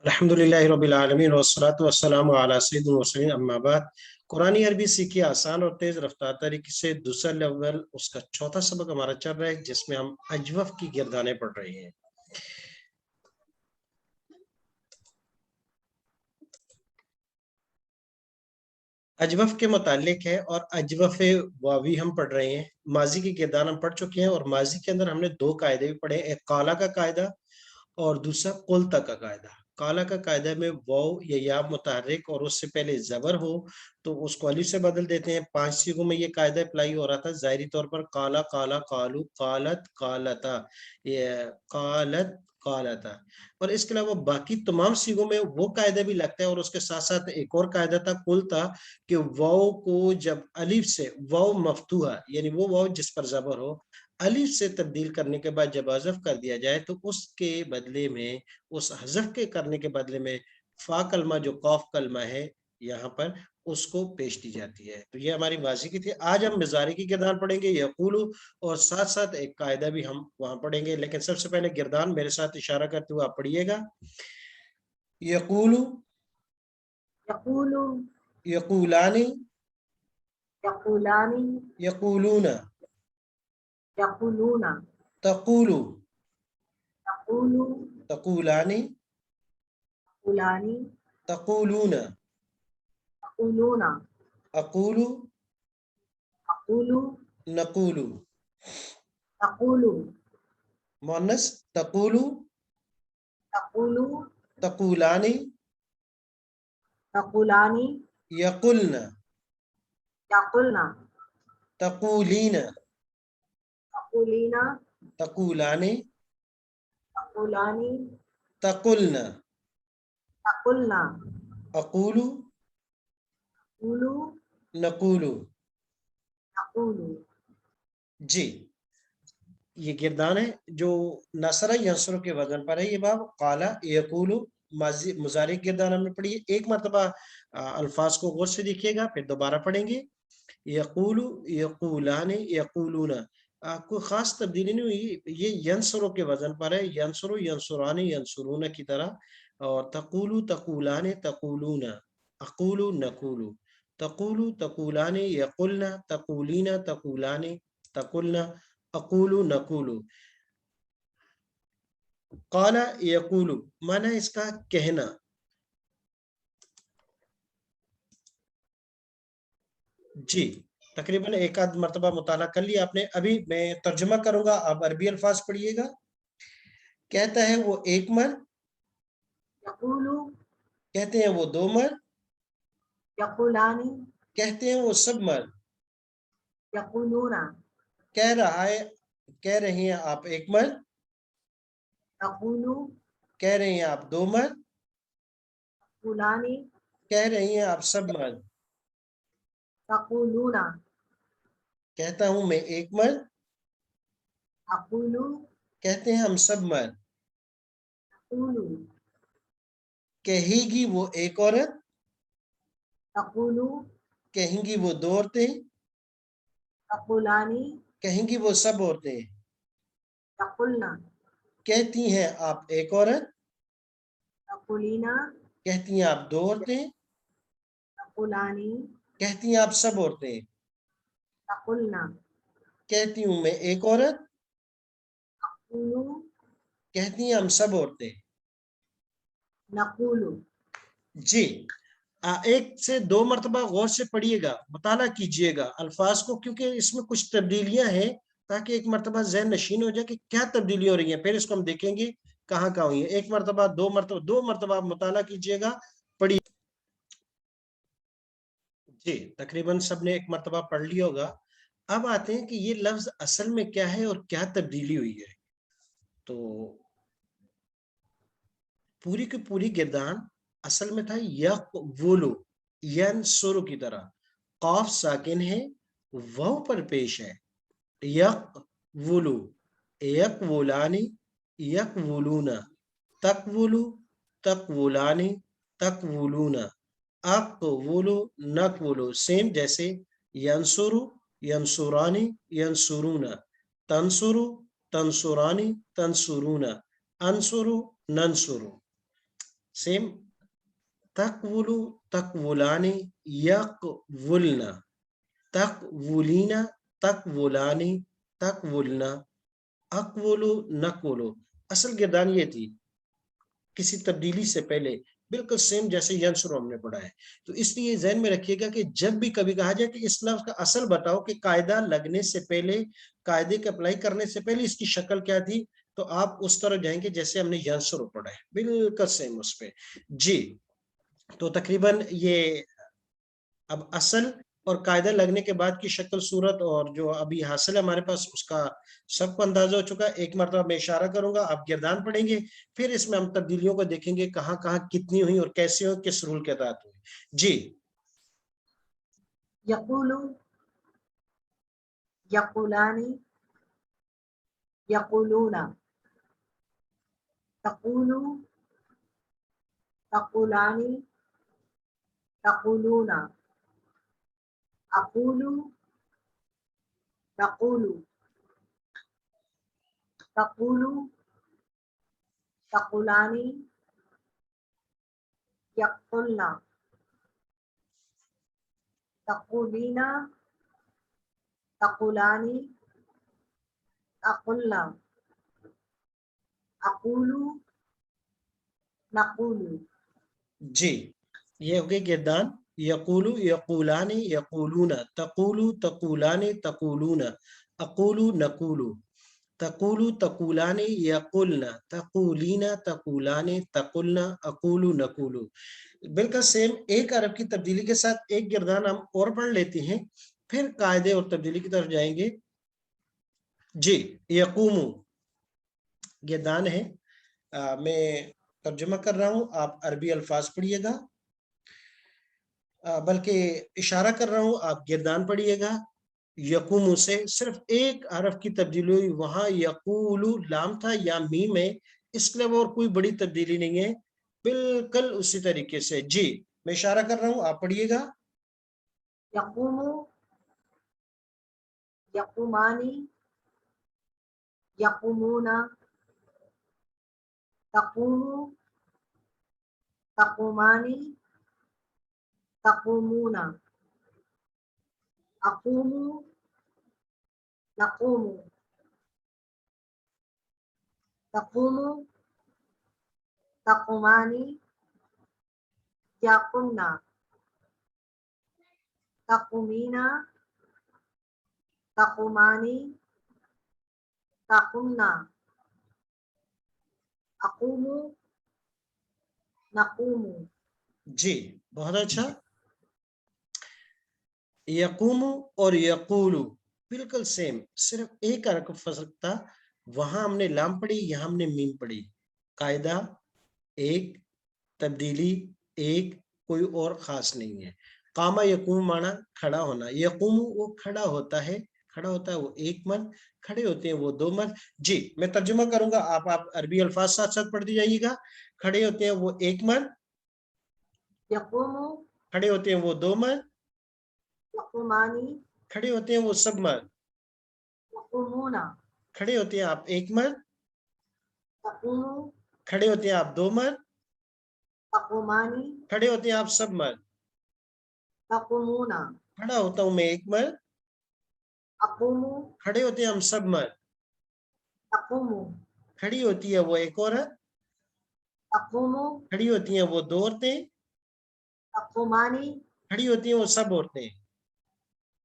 अल्हम्दुलिल्लाहि रब्बिल आलमीन वस्सलातु वस्सलामु अला सय्यिदिल मुरसलीन अम्मा बाद। कुरानी अरबी सीखिए आसान और तेज रफ्तार तरीके से। दूसरा लेवल उसका चौथा सबक हमारा चल रहा है, जिसमें हम अजवफ की गिरदानें पढ़ रहे हैं। अजवफ के मुतालिक है और अजवफ वावी हम पढ़ रहे हैं। माजी की गिरदान हम पढ़ चुके हैं और माजी के अंदर हमने दो कायदे भी पढ़े, एक काला का कायदा और दूसरा कुल्ता का कायदा। काला का कायदा में वाव या मुतहर्रिक और उससे पहले जबर हो तो उसको अलिफ से बदल देते हैं। 5 सीगों में ये कायदा अप्लाई हो रहा था। जाहिरी तौर पर काला काला कालू कालत कालता, ये कालत कालता। और इसके अलावा बाकी तमाम सीगों में वो कायदा भी लगता है। और उसके साथ साथ एक और कायदा था कुल्ता, कि वाव को जब अलिफ से वाव मफ्तूहा यानी वो वाव जिस पर जबर हो, अलिफ से तब्दील करने के बाद जब हज़फ कर दिया जाए तो उसके बदले में, उस हज़फ के करने के बदले में फा कलमा जो कौफ कलमा है यहाँ पर उसको पेश की जाती है। तो ये हमारी वाजी की थी। आज हम मिजारी की गिरदान पढ़ेंगे यकूलू, और साथ साथ एक कायदा भी हम वहां पढ़ेंगे। लेकिन सबसे पहले गिरदान मेरे साथ इशारा करते हुए आप पढ़िएगा। यकूलू यकूलू यकूलानी यकूलानी यकूलूना यकूलूना तकूलू तकूलू तकूलानी तकूलानी तकूलूना तकूलूना अकूलू अकूलू नकूलू। तकूलू मुअन्नस तकूलू तकूलू तकूलानी तकूलानी यकुलना यकुलना तकूलीना तकूलीना तकूलानी तकूलानी तकुलना तकुलना अकूलू तकूलू नकूलू। तकूलू। जी, ये गिरदान है जो नसरा यंसुर के वजन पर है। ये बाब काला यकूलू माजी मुजारी गिरदान हमने पढ़ी है। एक मरतबा अल्फाज को गौर से देखिएगा, फिर दोबारा पढ़ेंगे। यकूलू यकूलानी यकूलूना, कोई खास तब्दीली नहीं हुई। ये यंसुरों के वजन पर है, यंसुरु यंसुरानी यंसुरूना की तरह। और तकूलू तकूलानी तकूलूना, अकूलू नकूलू, तकूलू तकूलानी यकुलना तकूलीना तकूलानी तकुलना अकूलू नकूलू। काला यकूलू माना इसका कहना। जी, तकरीबन एक आध मरतबा मुताला कर लिया आपने। अभी मैं तर्जुमा करूंगा, आप अरबी अल्फाज पढ़िएगा। कहता है वो एक मर्द, यकूलू कहते हैं वो दो मर्द, यकूलानी कहते हैं वो सब मर्द। यकूलूना कह रहा है, कह रही हैं आप एक मर्द, तकूलू कह रही हैं आप दो मर्द, तकूलानी कह रही हैं आप सब मर्द। तकूलूना कहता हूं मैं एक मर्द, अकूलू कहते हैं हम सब मर्द। तकूलू कहेगी वो एक औरत, तकूलू कहेंगी वो दो औरतें, तकूलानी कहेंगी वो सब औरतें। तकुलना कहती हैं आप एक औरत, तकुलीना कहती हैं आप दो औरतें, तकुलानी कहती हैं आप सब औरतें। तकुलना कहती हूं मैं एक औरत, तकुलू कहती हैं हम सब औरतें। नकुलू। जी, एक से दो मरतबा गौर से पढ़िएगा, मुताला कीजिएगा अल्फाज को, क्योंकि इसमें कुछ तब्दीलियां हैं, ताकि एक मरतबा ज़हन नशीन हो जाए कि क्या तब्दीली हो रही है। फिर इसको हम देखेंगे कहाँ कहाँ हुई है। एक मरतबा दो मरतबा मुताला कीजिएगा, पढ़िए। जी, तकरीबन सबने एक मरतबा पढ़ लिया होगा। अब आते हैं कि ये लफ्ज असल में क्या है और क्या तब्दीली हुई है। तो पूरी की पूरी गिरदान असल में था यक़वुलु, यंसुरु की तरह। कॉफ साकिन है, वाव पर पेश है। यक़वुलु, यक़वुलानी यक़वुलूना, तक़वुलु तक़वुलानी तक़वुलूना, अक़वुलु नक़वुलु। सेम जैसे यंसुरु यंसुरानी यंसुरूना, तंसुरु तंसुरानी तंसुरूना, अंसुरु नंसुरु। सेम, तकवुलु तकवुलानी यकवुलना, तकवुलीना तकवुलानी तकवुलना, अकवुलु नकवुलु। असल गिरदान ये थी किसी तब्दीली से पहले, बिल्कुल सेम जैसे यंसुर हमने पढ़ा है। तो इसलिए ज़हन में रखिएगा कि जब भी कभी कहा जाए कि इस लफ्ज़ का असल बताओ कि कायदा लगने से पहले, कायदे के अप्लाई करने से पहले इसकी शक्ल क्या थी, तो आप उस तरह जाएंगे जैसे हमने यंसुर पढ़ा है, बिल्कुल सेम उस पे। जी, तो तकरीबन ये अब असल और कायदा लगने के बाद की शक्ल सूरत और जो अभी हासिल है हमारे पास, उसका सबको अंदाजा हो चुका है। एक मरतबा मैं इशारा करूंगा, आप गिरदान पढ़ेंगे, फिर इसमें हम तब्दीलियों को देखेंगे कहाँ कहाँ कितनी हुई और कैसे हुई, किस रूल के तहत हुई। जी, यकूलु यकूलानी यकूलूना, तकूलु तकूलानी तकूलूना, अकूलु तकूलु तकूलु तकूलानी यकुलना, तकूलीना तकूलानी तकुलना, अकूलु नकूलु। जी, ये हो गई गिरदान। यकूलु यकूलानी यकूलूना, तकूलु तकूलानी तकूलूना, अकूलु नकूलु, तकूलु तकूलानी यकुलना, तकूलीना तकूलानी तकुलना, अकूलु नकूलु। बिल्कुल सेम, एक अरब की तब्दीली के साथ एक गिरदान हम और पढ़ लेते हैं, फिर कायदे और तब्दीली की तरफ जाएंगे। जी, यकूमु गिरदान है, मैं तर्जुमा कर रहा हूं, आप अरबी अल्फाज पढ़िएगा, बल्कि इशारा कर रहा हूं, आप गिरदान पढ़िएगा। यकूमु से सिर्फ एक हरफ की तब्दीली हुई, वहां यकूलु लाम था या मीम है, इसके अलावा और कोई बड़ी तब्दीली नहीं है, बिल्कुल उसी तरीके से। जी, मैं इशारा कर रहा हूं, आप पढ़िएगा। यकूमु यकूमानी यकूमूना, तकूमु तकूमानी तकूमूना, अकूमु नकूमु, तकूमु तकूमानी यकुमना, तकूमीना तकूमानी तकुमना, अकूमु नकूमु। जी, बहुत अच्छा। यकूमु और यकूलु बिल्कुल सेम, सिर्फ एक हरफ का फर्क था, वहां हमने लाम पढ़ी, यहां हमने मीम पढ़ी। कायदा एक, तब्दीली एक, कोई और खास नहीं है। कामा यकूम माना खड़ा होना, यकूम वो खड़ा होता है, खड़ा होता है वो एक मर्द, खड़े होते हैं वो दो मर्द। जी, मैं तर्जुमा करूंगा, आप अरबी अल्फाज साथ साथ पढ़ दी जाइएगा। खड़े होते हैं वो एक मर्द, यकूमु खड़े होते हैं वो दो मर्द, यकूमानी खड़े होते हैं वो सब मर्द, यकूमूना, खड़े होते हैं आप एक मर्द, तकूमु खड़े होते हैं आप दो मर्द, तकूमानी खड़े होते हैं आप सब मर्द, तकूमूना, खड़ा होता हूं मैं एक मर्द, अकूमु खड़े होते हैं हम सब मर्द, तकूमु, खड़ी होती है वो एक औरत, अकूमु खड़ी होती हैं वो दो औरतें, तकूमानी खड़ी होती हैं वो सब औरतें,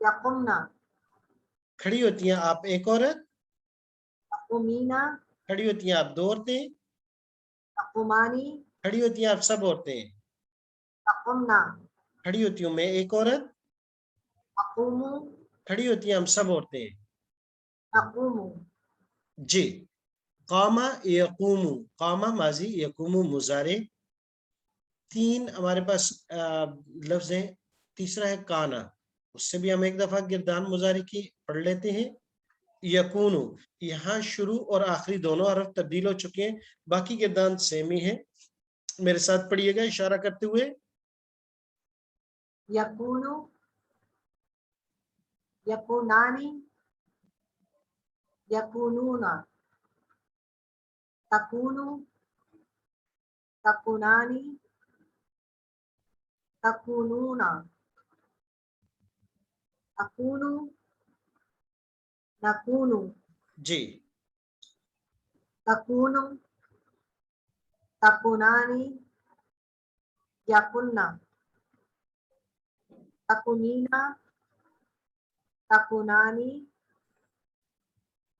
यकुमना, खड़ी होती हैं आप एक औरत, तकूमीना खड़ी होती हैं आप दो औरतें, तकूमानी खड़ी होती हैं आप सब औरतें, तकुमना, खड़ी होती हूँ मैं एक औरत, अकूमु खड़ी होती हैं हम सब औरतें। तकूमु। जी, कामा यकूमु, कामा माजी, यकूमु मुजारे, तीन हमारे पास लफ्ज हैं। तीसरा है काना, उससे भी हम एक दफा गिरदान मुजारे की पढ़ लेते हैं। यकूनु, यहाँ शुरू और आखिरी दोनों हरफ तब्दील हो चुके हैं, बाकी गिरदान सेम ही है। मेरे साथ पढ़िएगा इशारा करते हुए। यकूनु यकूनानी यकूनूना, तकूनु तकुनानी तकुनूना अकुनु नकुनु जी, तकुनु तकुनानी यकुन्ना तकुनीना तकुनानी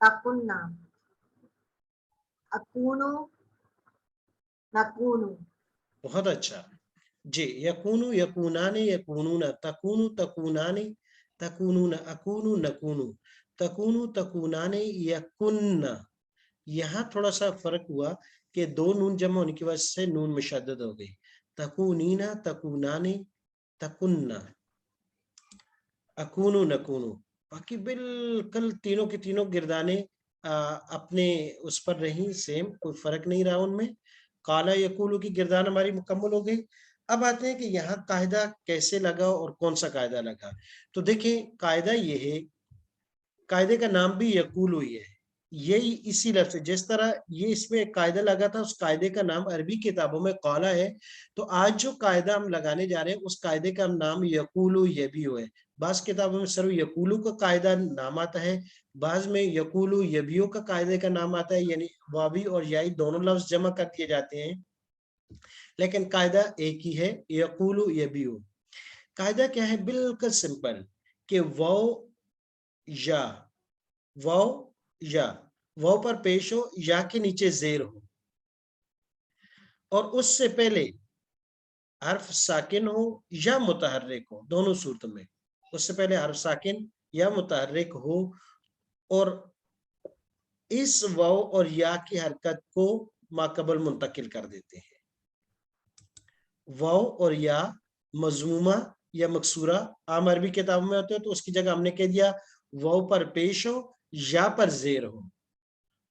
तकुन्ना अकुनु नकुनु। बहुत अच्छा जी। यकूनु यकूनाने यकूनूना, तकूनु तकूनाने तकूनूना, अकूनु नकूनु, तकूनु तकूनाने यकुन्ना। यहाँ थोड़ा सा फर्क हुआ कि दो नून जमा होने की वजह से नून में शद्दत हो गई। तकूनीना तकूनाने तकुन्ना, अकूनु नकूनु। बाकी बिल्कुल तीनों की तीनों गिरदाने अपने उस पर रही, सेम, कोई फर्क नहीं रहा उनमें। काला यकूलू की गिरदान हमारी मुकम्मल हो गई। अब आते हैं कि यहाँ कायदा कैसे लगा और कौन सा कायदा लगा। तो देखिए कायदा ये है, कायदे का नाम भी यकूलू ही है, यही इसी लफ्ज़ से जिस तरह ये इसमें एक कायदा लगा था, उस कायदे का नाम अरबी किताबों में काला है। तो आज जो कायदा हम लगाने जा रहे हैं उस कायदे का नाम यकूलू यबीयू है। बाज़ किताबों में सिर्फ यकूलू का कायदा नाम आता है, बाज़ में यकूलू यबीयू का कायदे का नाम आता है, यानी वावी और याई दोनों लफ्ज़ जमा कर दिए जाते हैं, लेकिन कायदा एक ही है, यकूलू यबीयू। कायदा क्या है? बिल्कुल सिंपल, कि वाव या, वाव या, वाव पर पेश हो, या के नीचे जेर हो, और उससे पहले हर्फ साकिन हो या मुतहर्रिक हो, दोनों सूरतों में। उससे पहले हर्फ साकिन या मुतहर्रिक हो, और इस वाव और या की हरकत को माकबल मुंतकिल कर देते हैं। वाव और या मजमूमा या मकसूरा आम अरबी किताबों में होते हैं, तो उसकी जगह हमने कह दिया वाव पर पेश हो या पर जेर हो,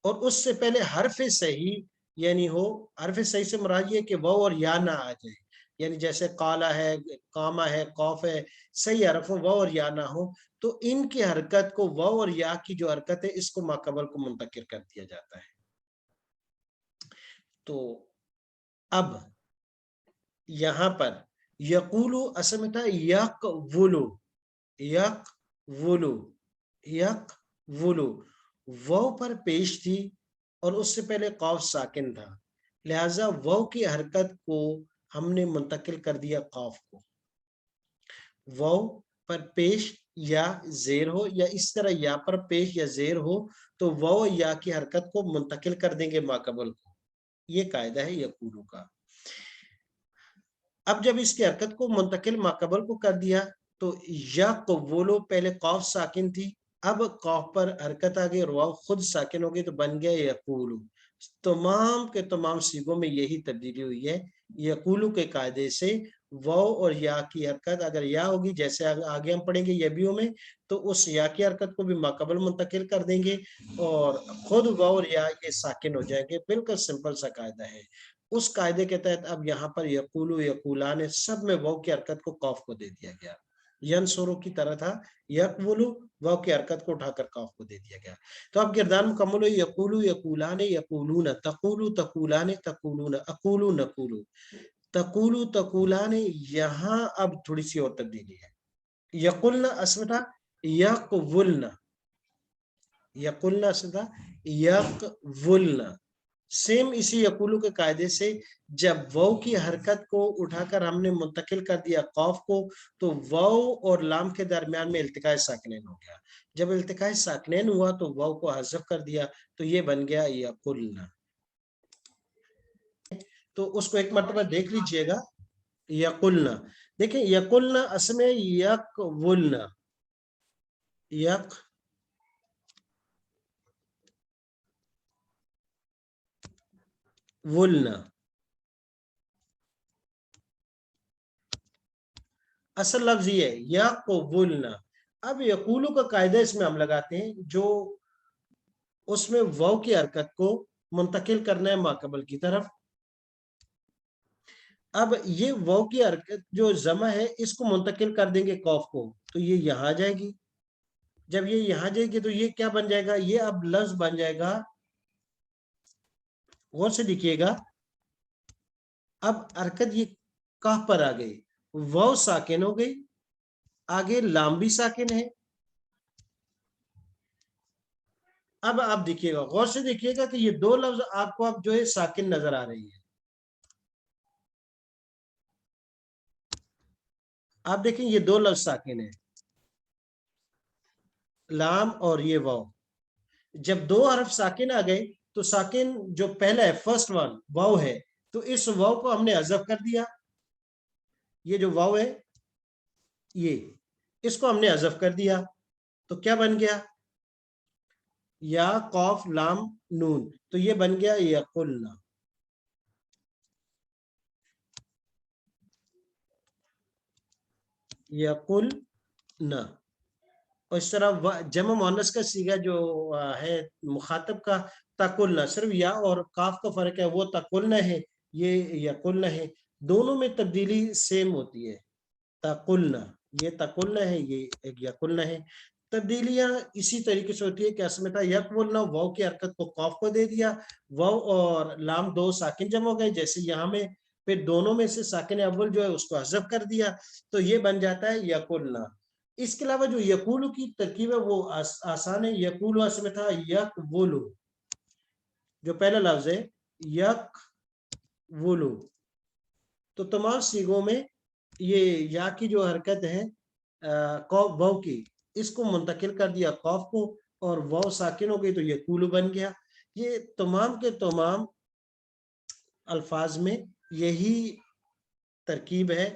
और उससे पहले हरफ सही यानी हो। हरफ सही से मुराद ये कि वाव और या ना आ जाए, यानी जैसे काला है, कामा है, कौफ है, सही हरफ हो, वाव और या ना हो, तो इनकी हरकत को, वाव और या की जो हरकत है, इसको माकबल को मुंतकिल कर दिया जाता है। तो अब यहां पर यकूलू असल में था यकवुलू, यकवुलू, यकवुलू, वाव पर पेश थी और उससे पहले कौफ साकिन था, लिहाजा वाव की हरकत को हमने मुंतकिल कर दिया कौफ को। वाव पर पेश या जेर हो, या इस तरह या पर पेश या जेर हो, तो वाव या की हरकत को मुंतकिल कर देंगे माकबल को। ये कायदा है यकूलू का। अब जब इसकी हरकत को मुंतकिल माकबल को कर दिया, तो यकवुलू, पहले कौफ साकिन थी, अब कौफ पर हरकत आ गई और वाव खुद साकिन हो गई, तो बन गया यकूलू। तमाम के तमाम सीगों में यही तब्दीली हुई है। यकूलू के कायदे से वाव और या की हरकत अगर या होगी, जैसे आगे हम पढ़ेंगे यबियों में, तो उस या की हरकत को भी माकबल मुंतकिल कर देंगे और खुद वाव और या ये साकिन हो जाएंगे। बिल्कुल सिंपल सा कायदा है। उस कायदे के तहत अब यहाँ पर यकूलू यकूलान सब में वाव की हरकत को कौफ को दे दिया गया। यनसुरु की तरह था, यकवुलू, वाव की हरकत को उठाकर कौफ को दे दिया गया। तो अब किरदार मुकम्मल हुई, यकूलू यकूलाने यकूलून, तकूलू तकूलाने तकूलून, अकूलू नकूलू, तकूलू तकूलाने। यहाँ अब थोड़ी सी और तब्दीली है। यकुलना असम था यकवुलना, यकुलना असम था यकवुलना। सेम इसी यकूलू के कायदे से जब वाव की हरकत को उठाकर हमने मुंतकिल कर दिया कौफ को, तो वाव और लाम के दरमियान में इल्तिकाए साकिनैन हो गया। जब इल्तिकाए साकिनैन हुआ तो वाव को हज़फ कर दिया, तो ये बन गया यकुलना। तो उसको एक मरतबा देख लीजिएगा, यकुलना। देखिए यकुलना असल में यकवुलना, यक वुलना, असल लफ्ज ये है यकवुलना। अब यकूलू का कायदा इसमें हम लगाते हैं, जो उसमें वाव की हरकत को मुंतकिल करना है माकबल की तरफ। अब ये वाव की हरकत जो जमा है, इसको मुंतकिल कर देंगे कौफ को, तो ये यहां आ जाएगी। जब ये यहां जाएगी तो ये क्या बन जाएगा? ये अब लफ्ज बन जाएगा, गौर से देखिएगा, اب حرکت یہ کاف پر آ گئی, واو ساکن ہو گئی, آگے لام بھی ساکن ہے. اب آپ دیکھیے گا, غور سے دیکھیے گا کہ یہ دو لفظ آپ کو اب جو ہے ساکن نظر آ رہی ہے. آپ دیکھیں یہ دو لفظ ساکن ہیں, لام اور یہ واو. جب دو حرف ساکن آ گئے تو ساکن جو پہلا ہے فرسٹ ون واو ہے, تو اس واو کو ہم نے حذف کر دیا. یہ جو واو ہے یہ, اس کو ہم نے حذف کر دیا, تو کیا بن گیا؟ یا قاف لام نون, تو یہ بن گیا یقلنا. یقلنا. اور اس طرح جمع مؤنث کا صیغہ جو ہے مخاطب کا تقلنا, صرف یا اور کاف کا فرق ہے, وہ تقلنا ہے, یہ یقلنا ہے. دونوں میں تبدیلی سیم ہوتی ہے. تقلنا, یہ تقلنا ہے, یہ یقلنا ہے. تبدیلیاں اسی طریقے سے ہوتی ہے کہ اصل میں تھا یقلنا, واو کی حرکت کو قاف کو دے دیا, واو اور لام دو ساکن جمع ہو گئے, جیسے یہاں میں پھر دونوں میں سے ساکن اول جو ہے اس کو حذف کر دیا, تو یہ بن جاتا ہے یقلنا. اس کے علاوہ جو یقولو کی ترکیب ہے وہ آسان ہے. یقولو اصل میں تھا یقولو, جو پہلا لفظ ہے یقولو, تو تمام صیغوں میں یہ یا کی جو حرکت ہے واو کی, اس کو منتقل کر دیا قاف کو, اور واو ساکن ہو گئی تو یقولو بن گیا. یہ تمام کے تمام الفاظ میں یہی ترکیب ہے,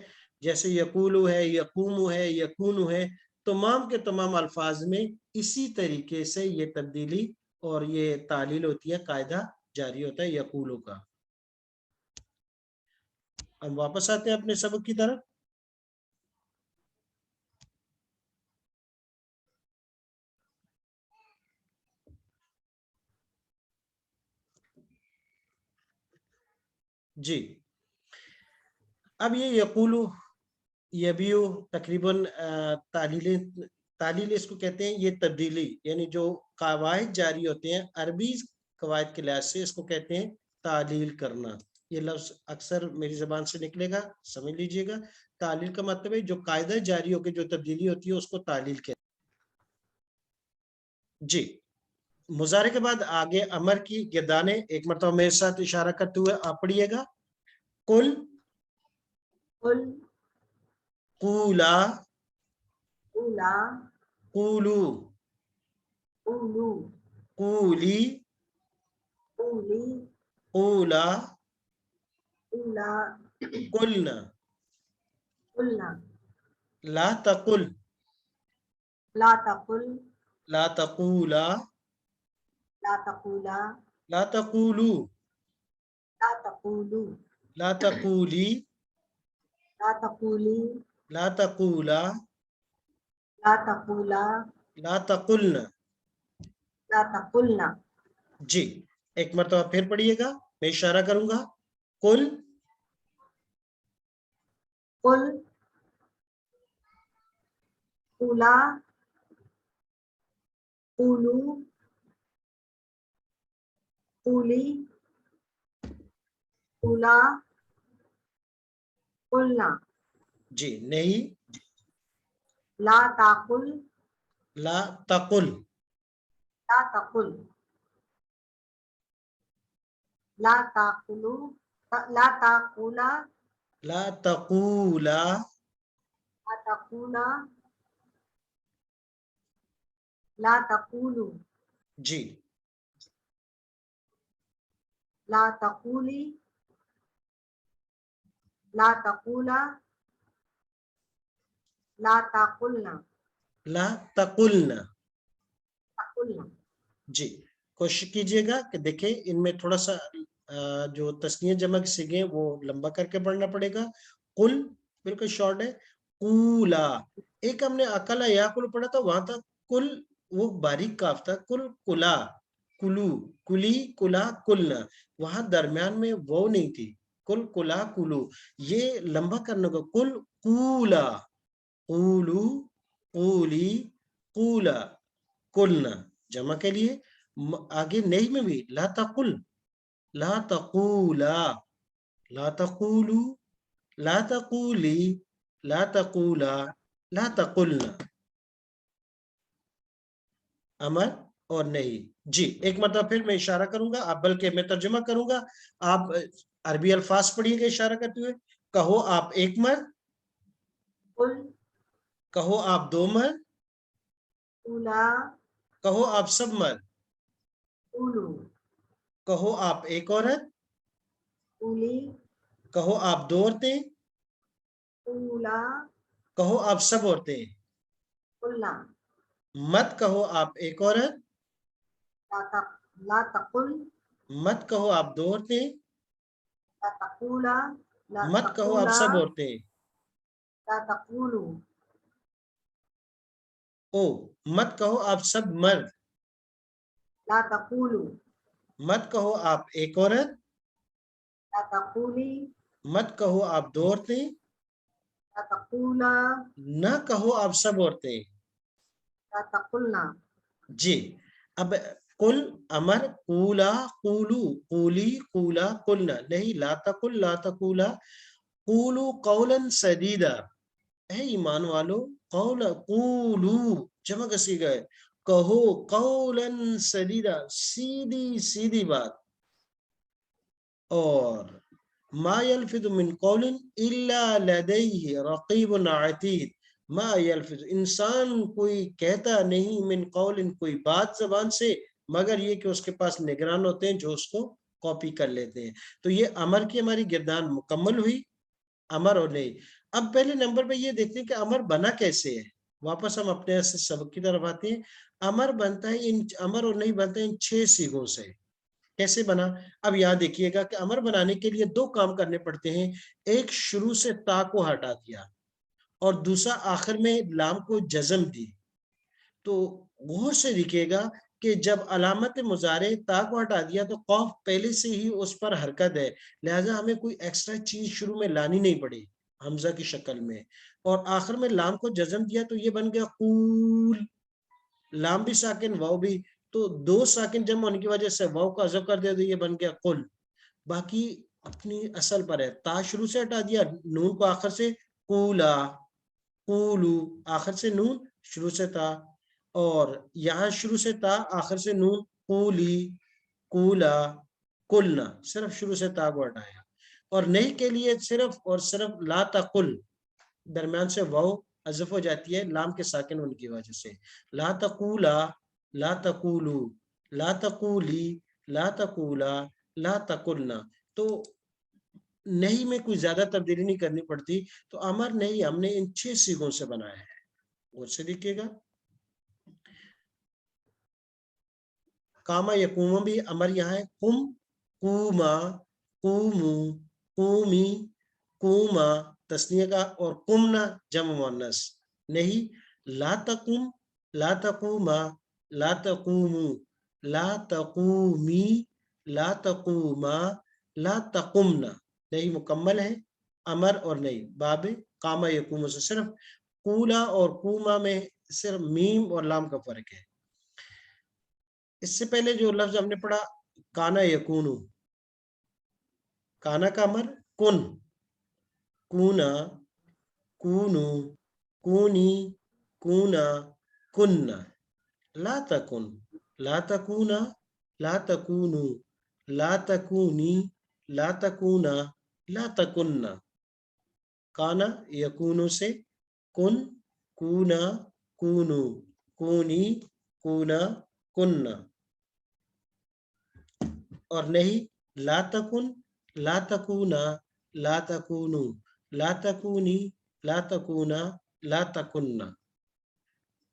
جیسے یقولو ہے, یقومو ہے, یکونو ہے, تمام کے تمام الفاظ میں اسی طریقے سے یہ تبدیلی اور یہ تعلیل ہوتی ہے, قاعدہ جاری ہوتا ہے یقولو کا. ہم واپس آتے ہیں اپنے سبق کی طرف. جی, اب یہ یقولو یبیو تقریباً تعلیل اس کو کہتے ہیں, یہ تبدیلی, یعنی جو قواعد جاری ہوتے ہیں عربی قواعد کے لحاظ سے اس کو کہتے ہیں تعلیل کرنا. یہ لفظ اکثر میری زبان سے نکلے گا, سمجھ لیجئے گا. تعلیل کا مطلب ہے جو قاعدہ جاری ہو کے جو تبدیلی ہوتی ہے اس کو تعلیل کہتے ہیں. جی, مضارع کے بعد آگے امر کی گردانیں ایک مرتبہ میرے ساتھ اشارہ کرتے ہوئے آپ پڑھیے گا. قل, قل, قولا, قولا, قولو, قولو, قولی, قولی, قولا, قولا, قلنا. قلنا. لا تقل, لا تقل, لا تقولا, لا تقولا, لا تقولو, لا تقولو, لا تقولی, لا تقولی, لا تقولا, لا تقولا, لا تقلنا. لا تقلنا. جی, ایک مرتبہ پھر پڑھیے گا, میں اشارہ کروں گا. قل, قل, قولا, قولو, قولی, قولا, قلنا. جی, نہیں, لا تقل, لا تقل, لا تقل, لا تقلو, لا تقولا, لا تقولا, لا تقولا, لا تقولو, جی, لا تقولی, لا تقولا, لا تقلنا. لا تقلنا. تقلنا. جی, کوشش کیجئے گا کہ دیکھیں ان میں تھوڑا سا جو تسنیہ جمع کے صیغے وہ لمبا کر کے پڑھنا پڑے گا. قل بالکل شارٹ ہے. قولا, ایک ہم نے اکلا یا کل پڑھا تھا, وہاں تھا کل, وہ باریک کاف تھا. کل کلا, کلو, کلی, کلا, کلنا, وہاں درمیان میں وہ نہیں تھی. کل کلا کلو, یہ لمبا کرنے کو کل قولا, قولو, قولی, قولا, کلنا. جمع کے لیے آگے نہیں میں بھی لا تقل, لا تقولا, لا تقولو، لا تقولی، لا تقولا، لا تقلنا. امر اور نہیں. جی ایک مرتبہ پھر میں اشارہ کروں گا، آپ بلکہ میں ترجمہ کروں گا، آپ عربی الفاظ پڑھیے گا اشارہ کرتے ہوئے. کہو آپ ایک مرد، قل کہو آپ دو مرد، قولا کہو آپ سب مرد، قولوا کہو آپ ایک عورت، قولی کہو آپ دو عورتیں، قولا کہو آپ سب عورتیں. قلنا مت کہو آپ ایک عورت، لا تقل مت کہو آپ دو عورتیں، لا تقولا لا مت کہو آپ تقولا سب عورتیں. لا تقولوا او مت کہو آپ سب مرد، لا تقولوا مت کہو آپ ایک عورت، لا تقولی مت کہو آپ دو عورتیں، لا تقولا نہ کہو آپ سب عورتیں. لا تقلنا جی اب کل امر، قولا قولو، قولی قولا قلنا. نہیں، لا تقل لا تقولا، قولو قولا سدیدا. اے ایمان والو، قول قولو جمع کسی گئے، کہو قولا سدیدا، سیدھی سیدھی بات. اور ما یلفظ من قول الا لدیہ رقیب عتید. ما یلفظ، انسان کوئی کہتا نہیں، من قول، کوئی بات زبان سے، مگر یہ کہ اس کے پاس نگران ہوتے ہیں جو اس کو کاپی کر لیتے ہیں. تو یہ امر کی ہماری گردان مکمل ہوئی، امر اور نہیں. اب پہلے نمبر پہ یہ دیکھتے ہیں کہ امر بنا کیسے ہے. واپس ہم اپنے سبق کی طرف آتے ہیں. امر بنتا ہے امر اور نہیں بنتا ہے ان 6 صیغوں سے. کیسے بنا؟ اب یہاں دیکھیے گا کہ امر بنانے کے لیے 2 کام کرنے پڑتے ہیں. ایک شروع سے تا کو ہٹا دیا، اور دوسرا آخر میں لام کو جزم دی. تو غور سے دیکھیے گا کہ جب علامت مضارع تا کو ہٹا دیا تو قوف پہلے سے ہی اس پر حرکت ہے، لہٰذا ہمیں کوئی ایکسٹرا چیز شروع میں لانی نہیں پڑی حمزہ کی شکل میں. اور آخر میں لام کو جزم دیا تو یہ بن گیا قول، لام بھی ساکن واو بھی، تو 2 ساکن جمع ہونے کی وجہ سے واو کا حذف کر دیا تو یہ بن گیا قل. باقی اپنی اصل پر ہے. تا شروع سے ہٹا دیا، نون کو آخر سے، قولا قولو، آخر سے نون شروع سے تا. اور یہاں شروع سے تا آخر سے نون، قولی قولا قلنا، صرف شروع سے تا کو ہٹایا. اور نہیں کے لیے صرف اور صرف لا تقل، درمیان سے واو حذف ہو جاتی ہے لام کے ساکن ہونے کی وجہ سے. لا تقولا، لا تقولو، لا تقولی، لا تقولا، لا تقلنا. تو نہیں میں کوئی زیادہ تبدیلی نہیں کرنی پڑتی. تو امر نہیں ہم نے ان 6 صیغوں سے بنایا ہے. اور سے دیکھیے گا کاما یقوم بھی امر یہاں ہے. قم، قوما، قومو، قومی، قوما تسنیہ کا، اور قمنا جمع مؤنث. نہیں، لا تقم، لا تقوما، لا تقومو، لا تقومی، لا تقوما، لا تقمنا. نہیں مکمل ہے امر اور نہیں. باب کاما یقوم سے صرف قولا اور قوما میں صرف میم اور لام کا فرق ہے. اس سے پہلے جو لفظ ہم نے پڑھا کانا یکونو، کانا کا امر کن، کونا، کونو، کونی، کونا، کننا. لا تکن، لا تکونا، لا تکونو، لا تکونی، لا تکونا، لا تکننا. کانا یکونو سے کن، کونا، کونو، کونی، کونا، کننا. اور نہیں، لا تکن، لا تکونا، لا تکونو، لا تکونی، لا تکونا، لا تکننا.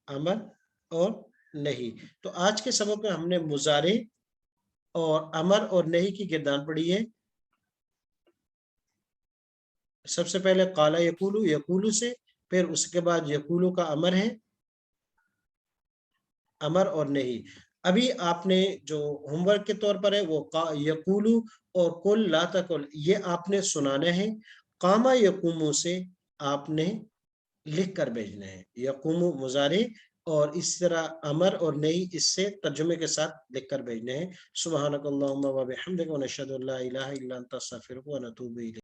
امر اور نہیں. تو آج کے سبق میں ہم نے مضارع اور امر اور نہیں کی گردان پڑھی ہے. سب سے پہلے قالا یقولو، یقولو سے، پھر اس کے بعد یقولو کا امر ہے، امر اور نہیں. ابھی آپ نے جو ہوم ورک کے طور پر ہے وہ یقولو اور کل لا تقل یہ آپ نے سنانا ہے. قاما یقومو سے آپ نے لکھ کر بھیجنا ہے. یقومو مضارع، اور اس طرح امر اور نئی اس سے ترجمے کے ساتھ لکھ کر بھیجنے ہیں۔ سبحانک اللہم و بحمدک و نشہد ان لا الہ الا انت استغفرک و نتوب الیک۔